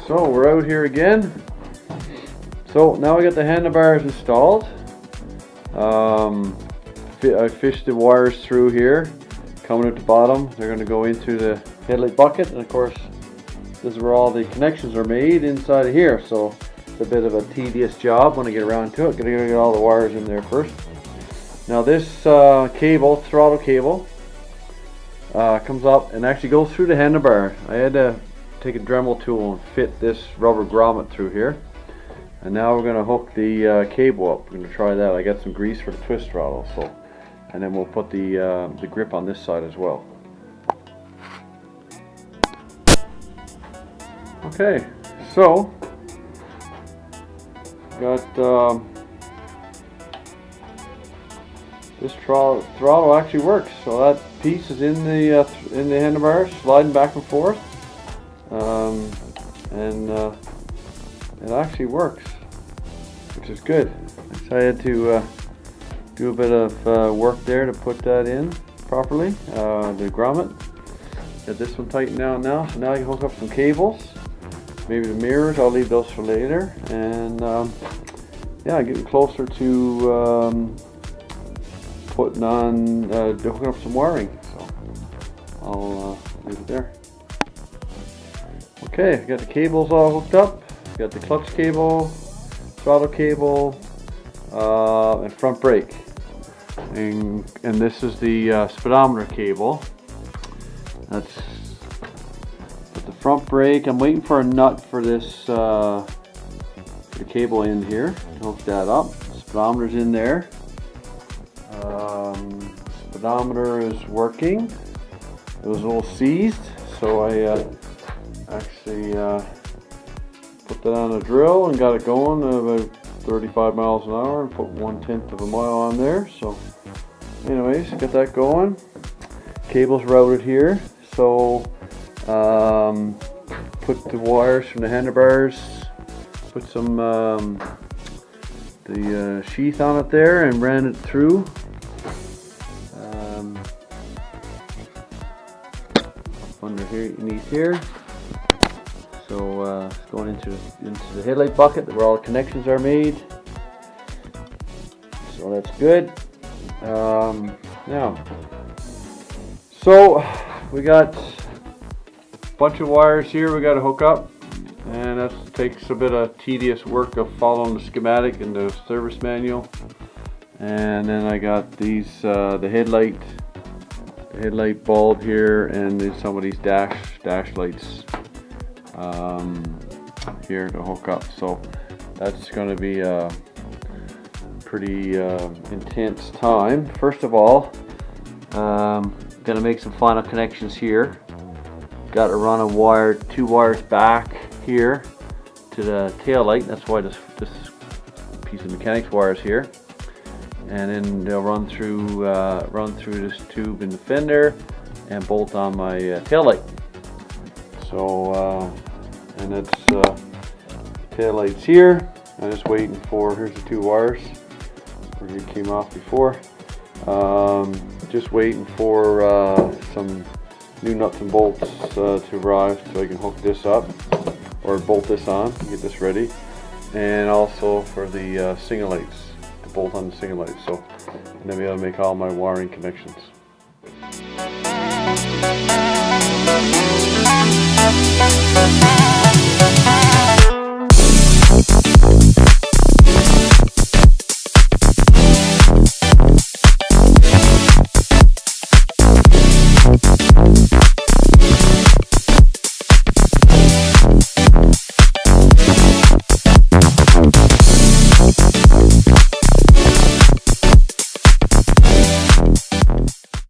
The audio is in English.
So we're out here again. So now I got the handlebars installed. I fished the wires through here, coming at the bottom. They're going to go into the headlight bucket, and of course this is where all the connections are made inside of here. So it's a bit of a tedious job when I get around to it. Gotta get all the wires in there first. Now this cable, throttle cable, comes up and actually goes through the handlebar. I had to take a Dremel tool and fit this rubber grommet through here. And now we're going to hook the cable up. We're going to try that. I got some grease for the twist throttle, so, and then we'll put the grip on this side as well. Okay, so got this throttle actually works. So that piece is in the handlebars, sliding back and forth, and it actually works, which is good. So I had to do a bit of work there to put that in properly. The grommet. Got this one tightened down now. So now I can hook up some cables. Maybe the mirrors, I'll leave those for later. And yeah, getting closer to putting on, hooking up some wiring. So I'll leave it there. Okay, got the cables all hooked up. Got the clutch cable, throttle cable, and front brake. And this is the speedometer cable. That's with the front brake. I'm waiting for a nut for this the cable in here to hook that up. Speedometer's in there. Speedometer is working. It was a little seized, so I actually put that on a drill and got it going at about 35 miles an hour and put 1/10 of a mile on there. So anyways, got that going. Cable's routed here. So put the wires from the handlebars, put some the sheath on it there and ran it through. Under here, beneath here. So it's going into the headlight bucket where all the connections are made. So that's good. Now, so we got a bunch of wires here we got to hook up, and that takes a bit of tedious work of following the schematic and the service manual. And then I got these the headlight bulb here, and then some of these dash lights here to hook up. So that's going to be a pretty intense time. First of all, going to make some final connections here. Got to run a wire, 2 wires back here to the tail light. That's why this piece of mechanics wire is here. And then they'll run through this tube in the fender and bolt on my tail light. So and it's tail lights here. I'm just waiting for, here's the 2 wires where it came off before. Just waiting for some new nuts and bolts to arrive so I can hook this up or bolt this on, get this ready, and also for the single lights, to bolt on the single lights. So and then be able to make all my wiring connections.